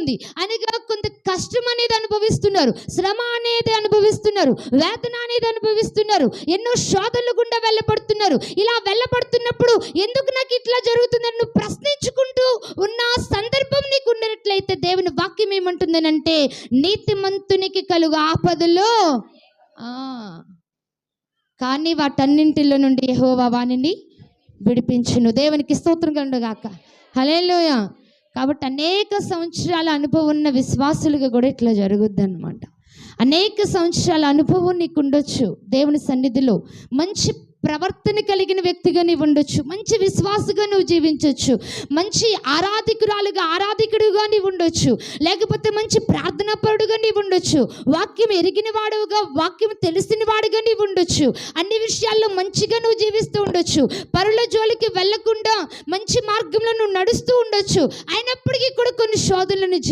ఉంది. అనగా కొంత కష్టం అనేది అనుభవిస్తున్నారు, శ్రమ అనేది అనుభవిస్తున్నారు, వేదన అనేది అనుభవిస్తున్నారు, ఎన్నో శోధనలు గుండా వెళ్ళబడుతున్నారు. ఇలా వెళ్ళబడుతున్నప్పుడు ఎందుకు నాకు ఇట్లా జరుగుతుందని నువ్వు ప్రశ్నించుకుంటూ ఉన్న సందర్భం నీకు ఉన్నట్లయితే దేవుని వాక్యం ఏమంటుందనంటే, నీతిమంతునికి కలుగు ఆపదలో కానీ వాటన్నింటిలో నుండి యెహోవా వానిని విడిపించును. దేవునికి స్తోత్రం కలుగుగాక. హల్లెలూయా. కాబట్టి అనేక సంవత్సరాల అనుభవం ఉన్న విశ్వాసులుగా కూడా ఇట్లా జరుగుద్ది అన్నమాట. అనేక సంవత్సరాల అనుభవం నీకు ఉండొచ్చు, దేవుని సన్నిధిలో మంచి ప్రవర్తన కలిగిన వ్యక్తిగా నీవు ఉండొచ్చు, మంచి విశ్వాసగా నువ్వు జీవించవచ్చు, మంచి ఆరాధికుడుగా నీవు ఉండొచ్చు, లేకపోతే మంచి ప్రార్థనాపరుడుగా నీవు ఉండొచ్చు, వాక్యం ఎరిగిన వాడుగా, వాక్యం తెలిసిన వాడుగా నీవు ఉండొచ్చు, అన్ని విషయాల్లో మంచిగా నువ్వు జీవిస్తూ ఉండొచ్చు, పరుల జోలికి వెళ్లకుండా మంచి మార్గంలో నువ్వు నడుస్తూ ఉండొచ్చు. అయినప్పటికీ కూడా కొన్ని శోధనలను